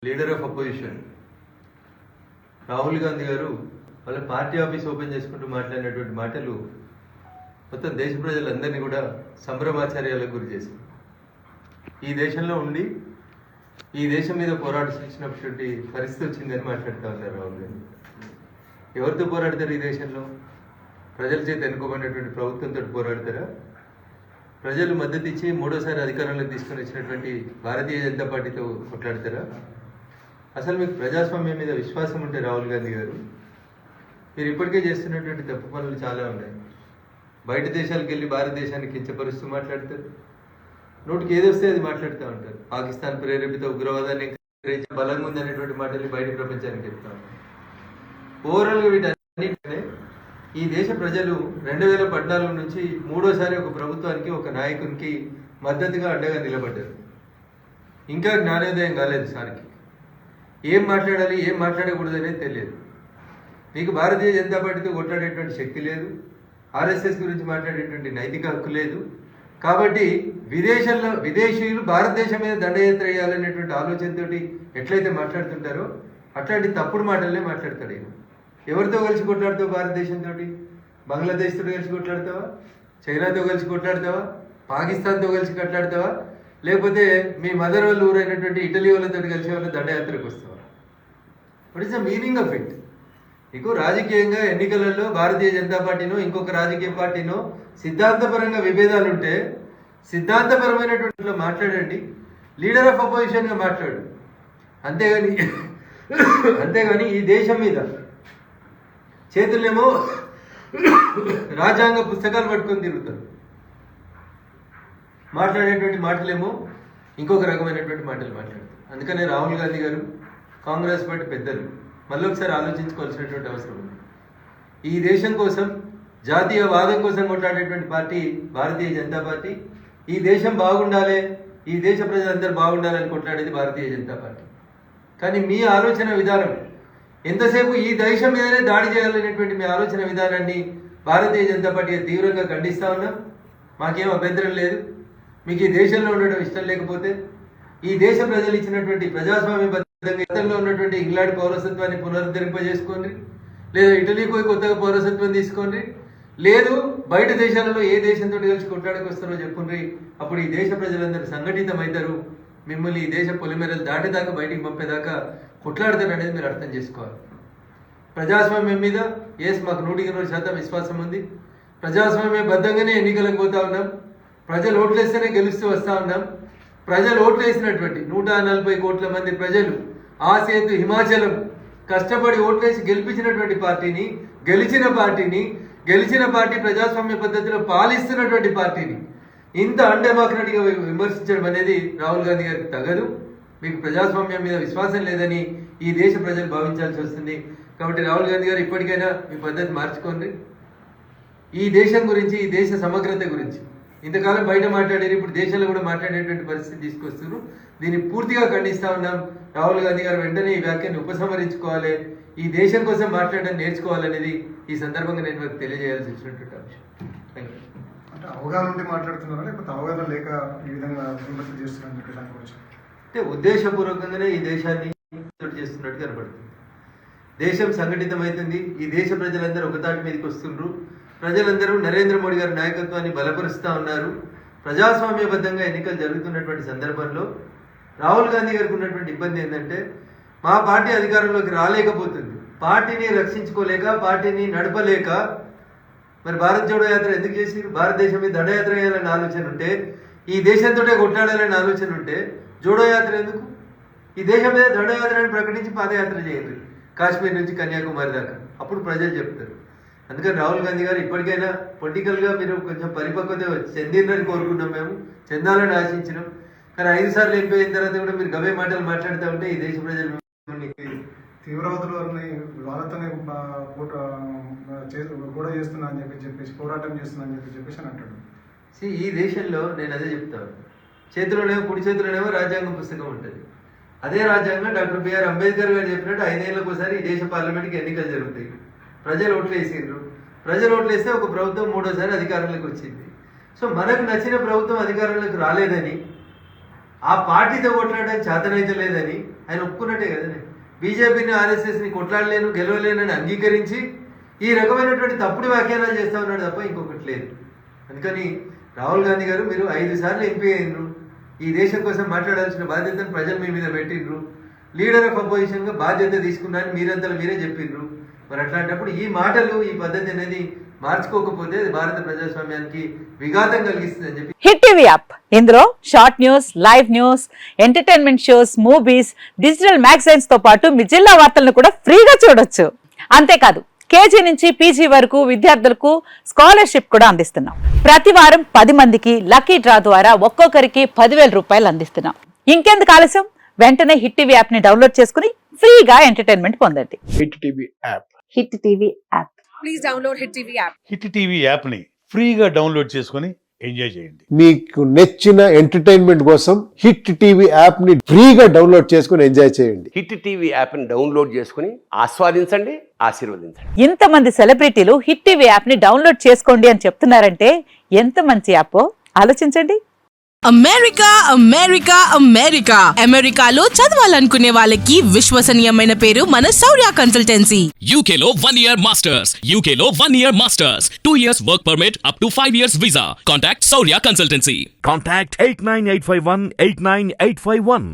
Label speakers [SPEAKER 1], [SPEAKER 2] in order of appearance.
[SPEAKER 1] Leader of opposition Rahul Gandhi గారు వాళ్ళ party office open చేసుకుంటూ మాట్లాడినటువంటి మాటలు మొత్తం దేశ ప్రజలందరినీ కూడా సంభ్రమాచార్యాలకు గురి చేసింది. ఈ దేశంలో ఉండి ఈ దేశం మీద పోరాడాల్సినటువంటి పరిస్థితి వచ్చిందని మాట్లాడుతూ ఉన్నారు రాహుల్ గాంధీ. ఎవరితో పోరాడతారు? ఈ దేశంలో ప్రజల చేత ఎన్నుకోబడినటువంటి ప్రభుత్వంతో పోరాడతారా? ప్రజలు మద్దతు ఇచ్చి మూడోసారి అధికారంలోకి తీసుకొని వచ్చినటువంటి భారతీయ జనతా పార్టీతో కొట్లాడతారా? అసలు మీకు ప్రజాస్వామ్యం మీద విశ్వాసం ఉంటే రాహుల్ గాంధీ గారు, మీరు ఇప్పటికే చేస్తున్నటువంటి తప్పు పనులు చాలా ఉన్నాయి. బయట దేశాలకు వెళ్ళి భారతదేశాన్ని కించపరుస్తూ మాట్లాడతారు, నోటికి ఏదొస్తే అది మాట్లాడుతూ ఉంటారు. పాకిస్తాన్ ప్రేరేపిత ఉగ్రవాదాన్ని బలంగా ఉందనేటువంటి మాటలు బయట ప్రపంచానికి చెప్తా ఉంటారు. ఓవరాల్గా వీటన్నిటినే ఈ దేశ ప్రజలు 2014 నుంచి మూడోసారి ఒక ప్రభుత్వానికి, ఒక నాయకునికి మద్దతుగా అండగా నిలబడ్డారు. ఇంకా జ్ఞానోదయం కాలేదు సార్కి. ఏం మాట్లాడాలి, ఏం మాట్లాడకూడదు అనేది తెలియదు. మీకు భారతీయ జనతా పార్టీతో కొట్లాడేటువంటి శక్తి లేదు, ఆర్ఎస్ఎస్ గురించి మాట్లాడేటువంటి నైతిక హక్కు లేదు. కాబట్టి విదేశీయులు భారతదేశం మీద దండయాత్ర వేయాలనేటువంటి ఆలోచనతోటి ఎట్లయితే మాట్లాడుతుంటారో అట్లాంటి తప్పుడు మాటలనే మాట్లాడతాడు ఈయన. ఎవరితో కలిసి కొట్లాడతావు? భారతదేశంతో, బంగ్లాదేశ్తో కలిసి కొట్లాడతావా? చైనాతో కలిసి కొట్లాడతావా? పాకిస్తాన్తో కలిసి కొట్లాడతావా? లేకపోతే మీ మదర్ వాళ్ళు ఊరైనటువంటి ఇటలీ వాళ్ళతో కలిసి వాళ్ళ దండయాత్రకు వస్తావా? What is the meaning of it? మీకు రాజకీయంగా ఎన్నికలలో భారతీయ జనతా పార్టీనో ఇంకొక రాజకీయ పార్టీనో సిద్ధాంతపరంగా విభేదాలు ఉంటే సిద్ధాంతపరమైనటువంటి మాట్లాడండి, లీడర్ ఆఫ్ అపోజిషన్గా మాట్లాడు. అంతేగాని ఈ దేశం మీద చేతులేమో రాజ్యాంగ పుస్తకాలు పట్టుకొని తిరుగుతారు, మాట్లాడేటువంటి మాటలేమో ఇంకొక రకమైనటువంటి మాటలు మాట్లాడతారు. అందుకనే రాహుల్ గాంధీ గారు, కాంగ్రెస్ పార్టీ పెద్దలు మళ్ళీ ఒకసారి ఆలోచించుకోవాల్సినటువంటి అవసరం ఉంది. ఈ దేశం కోసం, జాతీయవాదం కోసం కొట్లాడేటువంటి పార్టీ భారతీయ జనతా పార్టీ. ఈ దేశం బాగుండాలి, ఈ దేశ ప్రజలందరూ బాగుండాలని కొట్లాడేది భారతీయ జనతా పార్టీ. కానీ మీ ఆలోచన విధానం ఎంతసేపు ఈ దేశం మీదనే దాడి చేయాలనేటువంటి మీ ఆలోచన విధానాన్ని భారతీయ జనతా పార్టీ తీవ్రంగా ఖండిస్తా ఉన్నాం. మాకేం అభ్యంతరం లేదు. మీకు ఈ దేశంలో ఉండడం ఇష్టం లేకపోతే ఈ దేశ ప్రజలు ఇచ్చినటువంటి ప్రజాస్వామ్యబద్ధంగా ఉన్నటువంటి ఇంగ్లాండ్ పౌరసత్వాన్ని పునరుద్ధరింపజేసుకోండి, లేదా ఇటలీకి పోయి కొత్తగా పౌరసత్వం తీసుకోండి, లేదు బయట దేశాలలో ఏ దేశంతో కలిసి కొట్లాడకొస్తారో చెప్పుండ్రి. అప్పుడు ఈ దేశ ప్రజలందరూ సంఘటితం అవుతారు, మిమ్మల్ని ఈ దేశ పొలిమేరలు దాటేదాకా బయటికి పంపేదాకా కొట్లాడతారు అనేది మీరు అర్థం చేసుకోవాలి. ప్రజాస్వామ్యం మీద మాకు 100% విశ్వాసం ఉంది. ప్రజాస్వామ్యబద్ధంగానే ఎన్నికలకు పోతా ఉన్నాం. ప్రజలు ఓట్లేస్తేనే గెలుస్తూ వస్తూ ఉన్నాం. ప్రజలు ఓట్లు వేసినటువంటి 140 కోట్ల మంది ప్రజలు ఆ సేతు హిమాచలం కష్టపడి ఓట్లేసి గెలిపించినటువంటి పార్టీని, గెలిచిన పార్టీ ప్రజాస్వామ్య పద్ధతిలో పాలిస్తున్నటువంటి పార్టీని ఇంత అన్డెమోక్రటిక్గా విమర్శించడం అనేది రాహుల్ గాంధీ గారికి తగదు. మీకు ప్రజాస్వామ్యం మీద విశ్వాసం లేదని ఈ దేశ ప్రజలు భావించాల్సి వస్తుంది. కాబట్టి రాహుల్ గాంధీ గారు ఇప్పటికైనా మీ పద్ధతి మార్చుకోండి. ఈ దేశం గురించి, ఈ దేశ సమగ్రత గురించి ఇంతకాలం బయట మాట్లాడారు, ఇప్పుడు దేశంలో కూడా మాట్లాడేటువంటి పరిస్థితి తీసుకొస్తున్నారు. దీన్ని పూర్తిగా ఖండిస్తా ఉన్నాం. రాహుల్ గాంధీ గారు వెంటనే ఈ వ్యాఖ్యను ఉపసంహరించుకోవాలి, ఈ దేశం కోసం మాట్లాడడం నేర్చుకోవాలనేది ఈ సందర్భంగా నేను మీకు తెలియజేయాల్సి వచ్చినటువంటి అంశం.
[SPEAKER 2] అంటే అవగాహన ఉండి మాట్లాడుతున్నారా, లేకపోతే అవగాహన లేక ఈ విధంగా విమర్శ చేస్తున్నారని దాని గురించి?
[SPEAKER 1] అంటే ఉద్దేశపూర్వకంగానే ఈ దేశాన్ని చేస్తున్నట్టు కనబడుతుంది. దేశం సంఘటితమవుతుంది, ఈ దేశ ప్రజలందరూ ఒకతాటి మీదకి వస్తుండ్రు. ప్రజలందరూ నరేంద్ర మోడీ గారి నాయకత్వాన్ని బలపరుస్తూ ఉన్నారు. ప్రజాస్వామ్యబద్ధంగా ఎన్నికలు జరుగుతున్నటువంటి సందర్భంలో రాహుల్ గాంధీ గారికి ఉన్నటువంటి ఇబ్బంది ఏంటంటే, మా పార్టీ అధికారంలోకి రాలేకపోతుంది, పార్టీని రక్షించుకోలేక, పార్టీని నడపలేక. మరి భారత్ జోడో యాత్ర ఎందుకు చేసి? భారతదేశం మీద దండయాత్ర వేయాలనే ఆలోచన ఉంటే, ఈ దేశంతో కొట్లాడాలనే ఆలోచన ఉంటే జోడో యాత్ర ఎందుకు? ఈ దేశం మీద దండయాత్రని ప్రకటించి పాదయాత్ర చేయండి, కాశ్మీర్ నుంచి కన్యాకుమారి దాకా. అప్పుడు ప్రజలు చెప్తారు. అందుకని రాహుల్ గాంధీ గారు ఇప్పటికైనా పొలిటికల్గా మీరు కొంచెం పరిపక్వత చెందిందని కోరుకున్నాం, మేము చెందాలని ఆశించినాం. కానీ 5 సార్లు ఎంపీ అయిన తర్వాత కూడా మీరు గవే మాటలు మాట్లాడుతూ ఉంటే ఈ దేశ ప్రజలు
[SPEAKER 2] తీవ్రవాదులు వాళ్ళతోనే కూడా చేస్తున్నా అని చెప్పేసి పోరాటం చేస్తున్నా అని చెప్పేసి అని అంటాడు.
[SPEAKER 1] ఈ దేశంలో నేను అదే చెప్తాను, చేతిలోనేమో కుడి చేతిలోనేమో రాజ్యాంగం పుస్తకం ఉంటుంది. అదే రాజ్యాంగం డాక్టర్ బిఆర్ అంబేద్కర్ గారు చెప్పినట్టు 5 ఏళ్ళకు ఒకసారి ఈ దేశ పార్లమెంట్కి ఎన్నికలు జరుగుతాయి. ప్రజలు ఓట్లు వేసిండ్రు, ప్రజలు ఓట్లు వేస్తే ఒక ప్రభుత్వం మూడోసారి అధికారంలోకి వచ్చింది. సో మనకు నచ్చిన ప్రభుత్వం అధికారంలోకి రాలేదని, ఆ పార్టీతో కొట్లాడడానికి చేతనైతే లేదని, ఆయన ఒప్పుకున్నట్టే కదండి. బీజేపీని ఆర్ఎస్ఎస్ని కొట్లాడలేను గెలవలేనని అంగీకరించి ఈ రకమైనటువంటి తప్పుడు వ్యాఖ్యానాలు చేస్తూ ఉన్నాడు తప్ప ఇంకొకటి లేదు. అందుకని రాహుల్ గాంధీ గారు మీరు 5 సార్లు ఎంపీ అయినరు, ఈ దేశం కోసం మాట్లాడాల్సిన బాధ్యతను ప్రజలు మీ మీద పెట్టిండ్రు, లీడర్ ఆఫ్ అపోజిషన్గా బాధ్యత తీసుకున్నారని మీరంతా మీరే చెప్పిండ్రు. మరి అట్లాంటప్పుడు ఈ మాటలు ఈ పద్ధతి అనేది మార్చుకోకపోతే అది భారత ప్రజాస్వామ్యానికి విఘాతం కలిగిస్తుంది అని చెప్పి.
[SPEAKER 3] హిట్ టీవీ యాప్, ఇందులో short news, live news, entertainment shows, movies, digital magazines తో పాటు మీ జిల్లా వార్తలను కూడా ఫ్రీగా చూడొచ్చు. అంతేకాదు కేజీ నుంచి పీజీ వరకు విద్యార్థులకు స్కాలర్షిప్ కూడా అందిస్తున్నాం. ప్రతి వారం 10 మందికి లక్కీ డ్రా ద్వారా ఒక్కొక్కరికి 10,000 రూపాయలు అందిస్తున్నాం. ఇంకెందుకు ఆలస్యం, వెంటనే హిట్ టీవీ యాప్ ని డౌన్లోడ్ చేసుకుని ఫ్రీగా ఎంటర్టైన్మెంట్ పొందండి.
[SPEAKER 4] Hit TV app.
[SPEAKER 3] Hit TV app.
[SPEAKER 5] Please download Hit TV app.
[SPEAKER 4] Hit TV యాప్ని ఫ్రీగా డౌన్లోడ్ చేసుకొని ఎంజాయ్ చేయండి.
[SPEAKER 6] మీకు నచ్చిన ఎంటర్టైన్మెంట్ కోసం హిట్ టీవీ యాప్ ని ఫ్రీగా డౌన్లోడ్ చేసుకుని ఎంజాయ్ చేయండి.
[SPEAKER 7] హిట్ టీవీ యాప్ని డౌన్లోడ్ చేసుకుని ఆస్వాదించండి, ఆశీర్వదించండి.
[SPEAKER 3] ఇంతమంది సెలబ్రిటీలు హిట్ టీవీ యాప్ ని డౌన్లోడ్ చేసుకోండి అని చెప్తున్నారంటే ఎంత మంచి యాప్ ఆలోచించండి.
[SPEAKER 5] అమెరికా అమెరికా అమెరికా అమెరికాలో చదవాలనుకునే వాళ్ళకి విశ్వసనీయమైన పేరు మన శౌర్య కన్సల్టెన్సీ.
[SPEAKER 8] UK లో 1 year masters. UK లో 1 year masters. 2 years work permit up to 5 years visa. Contact Saurya Consultancy.
[SPEAKER 9] Contact 89851 89851.